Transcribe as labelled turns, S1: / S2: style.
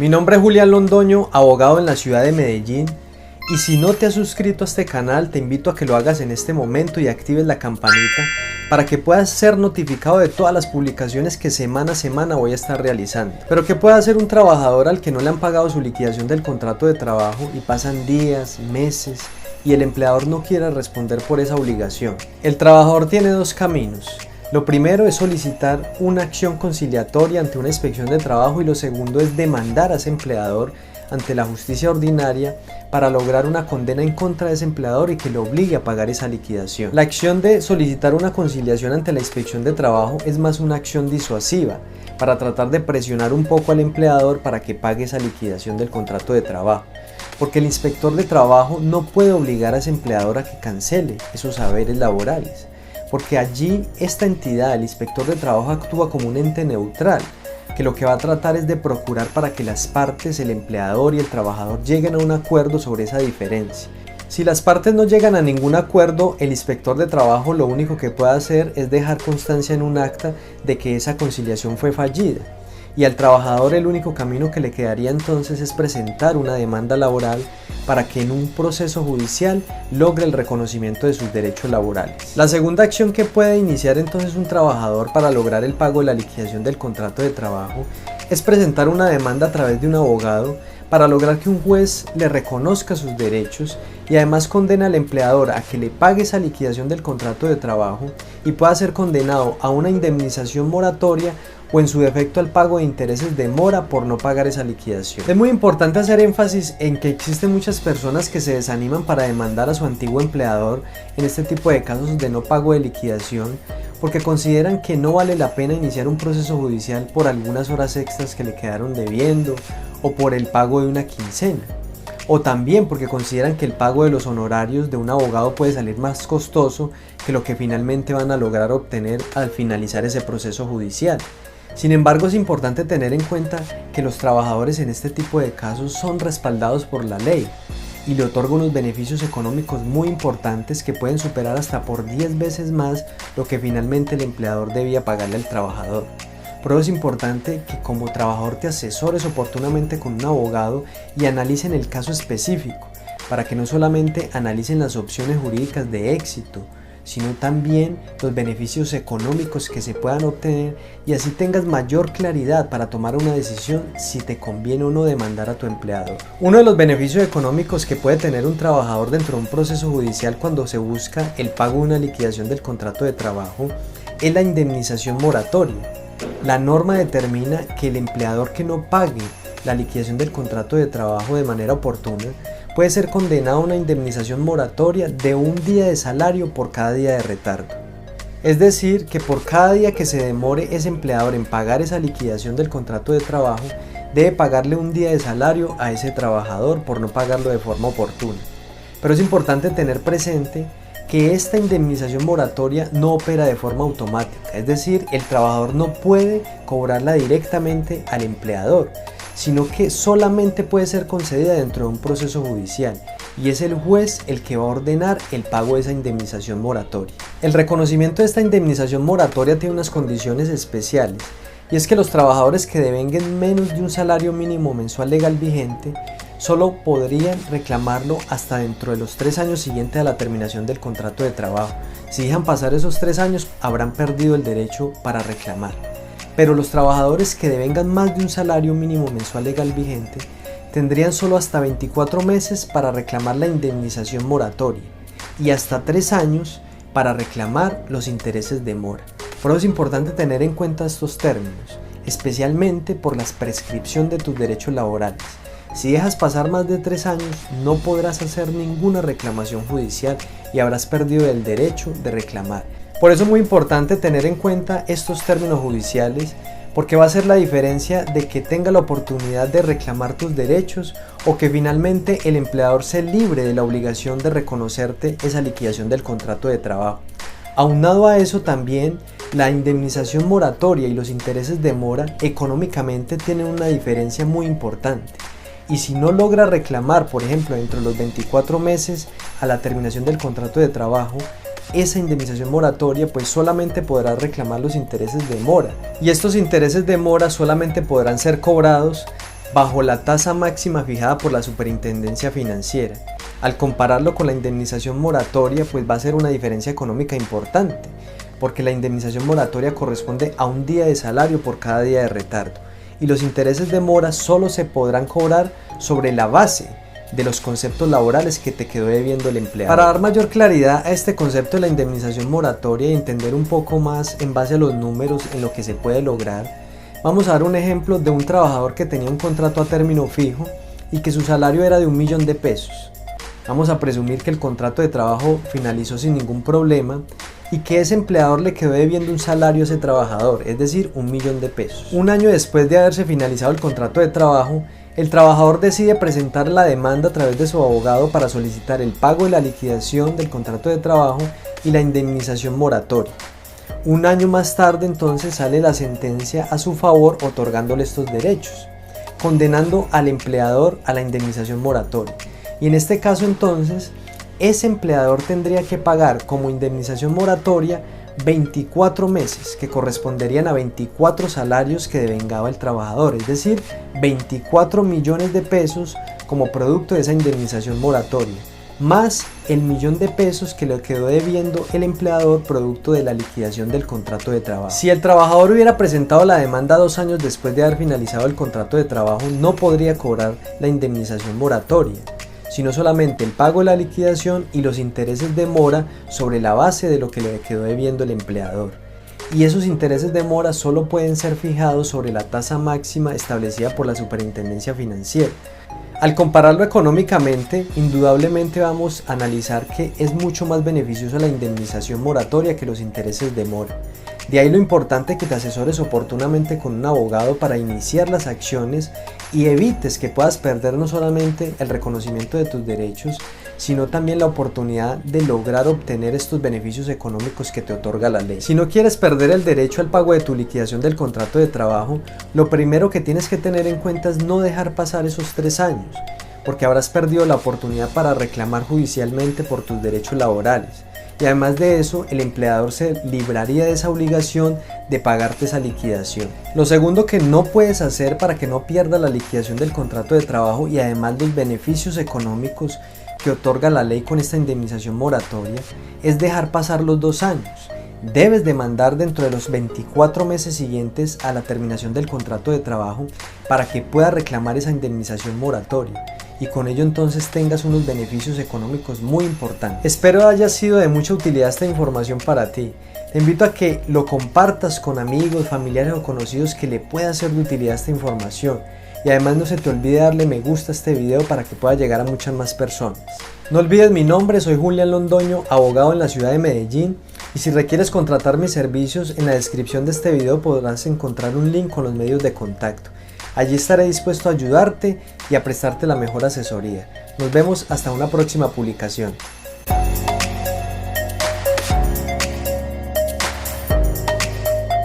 S1: Mi nombre es Julián Londoño, abogado en la ciudad de Medellín, y si no te has suscrito a este canal te invito a que lo hagas en este momento y actives la campanita para que puedas ser notificado de todas las publicaciones que semana a semana voy a estar realizando. Pero ¿qué puede hacer un trabajador al que no le han pagado su liquidación del contrato de trabajo y pasan días, meses y el empleador no quiere responder por esa obligación? El trabajador tiene dos caminos. Lo primero es solicitar una acción conciliatoria ante una inspección de trabajo y lo segundo es demandar a ese empleador ante la justicia ordinaria para lograr una condena en contra de ese empleador y que lo obligue a pagar esa liquidación. La acción de solicitar una conciliación ante la inspección de trabajo es más una acción disuasiva para tratar de presionar un poco al empleador para que pague esa liquidación del contrato de trabajo, porque el inspector de trabajo no puede obligar a ese empleador a que cancele esos haberes laborales, porque allí esta entidad, el inspector de trabajo, actúa como un ente neutral, que lo que va a tratar es de procurar para que las partes, el empleador y el trabajador, lleguen a un acuerdo sobre esa diferencia. Si las partes no llegan a ningún acuerdo, el inspector de trabajo lo único que puede hacer es dejar constancia en un acta de que esa conciliación fue fallida. Y al trabajador el único camino que le quedaría entonces es presentar una demanda laboral para que en un proceso judicial logre el reconocimiento de sus derechos laborales. La segunda acción que puede iniciar entonces un trabajador para lograr el pago de la liquidación del contrato de trabajo es presentar una demanda a través de un abogado para lograr que un juez le reconozca sus derechos y además condena al empleador a que le pague esa liquidación del contrato de trabajo y pueda ser condenado a una indemnización moratoria o en su defecto al pago de intereses de mora por no pagar esa liquidación. Es muy importante hacer énfasis en que existen muchas personas que se desaniman para demandar a su antiguo empleador en este tipo de casos de no pago de liquidación porque consideran que no vale la pena iniciar un proceso judicial por algunas horas extras que le quedaron debiendo o por el pago de una quincena. O también porque consideran que el pago de los honorarios de un abogado puede salir más costoso que lo que finalmente van a lograr obtener al finalizar ese proceso judicial. Sin embargo, es importante tener en cuenta que los trabajadores en este tipo de casos son respaldados por la ley y le otorga unos beneficios económicos muy importantes que pueden superar hasta por 10 veces más lo que finalmente el empleador debía pagarle al trabajador. Por eso es importante que como trabajador te asesores oportunamente con un abogado y analicen el caso específico, para que no solamente analicen las opciones jurídicas de éxito, sino también los beneficios económicos que se puedan obtener y así tengas mayor claridad para tomar una decisión si te conviene o no demandar a tu empleador. Uno de los beneficios económicos que puede tener un trabajador dentro de un proceso judicial cuando se busca el pago de una liquidación del contrato de trabajo es la indemnización moratoria. La norma determina que el empleador que no pague la liquidación del contrato de trabajo de manera oportuna puede ser condenado a una indemnización moratoria de un día de salario por cada día de retardo. Es decir, que por cada día que se demore ese empleador en pagar esa liquidación del contrato de trabajo, debe pagarle un día de salario a ese trabajador por no pagarlo de forma oportuna. Pero es importante tener presente que esta indemnización moratoria no opera de forma automática, es decir, el trabajador no puede cobrarla directamente al empleador, sino que solamente puede ser concedida dentro de un proceso judicial y es el juez el que va a ordenar el pago de esa indemnización moratoria. El reconocimiento de esta indemnización moratoria tiene unas condiciones especiales y es que los trabajadores que devenguen menos de un salario mínimo mensual legal vigente solo podrían reclamarlo hasta dentro de los 3 años siguientes a la terminación del contrato de trabajo. Si dejan pasar esos 3 años habrán perdido el derecho para reclamar. Pero los trabajadores que devengan más de un salario mínimo mensual legal vigente tendrían solo hasta 24 meses para reclamar la indemnización moratoria y hasta 3 años para reclamar los intereses de mora. Por eso es importante tener en cuenta estos términos, especialmente por la prescripción de tus derechos laborales. Si dejas pasar más de 3 años, no podrás hacer ninguna reclamación judicial y habrás perdido el derecho de reclamar. Por eso es muy importante tener en cuenta estos términos judiciales porque va a ser la diferencia de que tenga la oportunidad de reclamar tus derechos o que finalmente el empleador se libre de la obligación de reconocerte esa liquidación del contrato de trabajo. Aunado a eso también, la indemnización moratoria y los intereses de mora económicamente tienen una diferencia muy importante. Y si no logra reclamar, por ejemplo, dentro de los 24 meses a la terminación del contrato de trabajo, esa indemnización moratoria pues solamente podrá reclamar los intereses de mora y estos intereses de mora solamente podrán ser cobrados bajo la tasa máxima fijada por la Superintendencia Financiera. Al compararlo con la indemnización moratoria, pues va a ser una diferencia económica importante, porque la indemnización moratoria corresponde a un día de salario por cada día de retardo, y los intereses de mora solo se podrán cobrar sobre la base de los conceptos laborales que te quedó debiendo el empleado. Para dar mayor claridad a este concepto de la indemnización moratoria y entender un poco más en base a los números en lo que se puede lograr, vamos a dar un ejemplo de un trabajador que tenía un contrato a término fijo y que su salario era de 1 millón de pesos. Vamos a presumir que el contrato de trabajo finalizó sin ningún problema y que ese empleador le quedó debiendo un salario a ese trabajador, es decir, 1 millón de pesos. Un año después de haberse finalizado el contrato de trabajo, el trabajador decide presentar la demanda a través de su abogado para solicitar el pago de la liquidación del contrato de trabajo y la indemnización moratoria. Un año más tarde entonces sale la sentencia a su favor otorgándole estos derechos, condenando al empleador a la indemnización moratoria. Y en este caso entonces, ese empleador tendría que pagar como indemnización moratoria 24 meses, que corresponderían a 24 salarios que devengaba el trabajador, es decir, 24 millones de pesos como producto de esa indemnización moratoria, más el millón de pesos que le quedó debiendo el empleador producto de la liquidación del contrato de trabajo. Si el trabajador hubiera presentado la demanda 2 años después de haber finalizado el contrato de trabajo, no podría cobrar la indemnización moratoria, sino solamente el pago de la liquidación y los intereses de mora sobre la base de lo que le quedó debiendo el empleador. Y esos intereses de mora solo pueden ser fijados sobre la tasa máxima establecida por la Superintendencia Financiera. Al compararlo económicamente, indudablemente vamos a analizar que es mucho más beneficiosa la indemnización moratoria que los intereses de mora. De ahí lo importante que te asesores oportunamente con un abogado para iniciar las acciones y evites que puedas perder no solamente el reconocimiento de tus derechos, sino también la oportunidad de lograr obtener estos beneficios económicos que te otorga la ley. Si no quieres perder el derecho al pago de tu liquidación del contrato de trabajo, lo primero que tienes que tener en cuenta es no dejar pasar esos 3 años, porque habrás perdido la oportunidad para reclamar judicialmente por tus derechos laborales. Y además de eso, el empleador se libraría de esa obligación de pagarte esa liquidación. Lo segundo que no puedes hacer para que no pierdas la liquidación del contrato de trabajo y además los beneficios económicos que otorga la ley con esta indemnización moratoria es dejar pasar los 2 años. Debes demandar dentro de los 24 meses siguientes a la terminación del contrato de trabajo para que puedas reclamar esa indemnización moratoria y con ello entonces tengas unos beneficios económicos muy importantes. Espero haya sido de mucha utilidad esta información para ti. Te invito a que lo compartas con amigos, familiares o conocidos que le pueda ser de utilidad esta información. Y además no se te olvide darle me gusta a este video para que pueda llegar a muchas más personas. No olvides mi nombre, soy Julián Londoño, abogado en la ciudad de Medellín. Y si requieres contratar mis servicios, en la descripción de este video podrás encontrar un link con los medios de contacto. Allí estaré dispuesto a ayudarte y a prestarte la mejor asesoría. Nos vemos hasta una próxima publicación.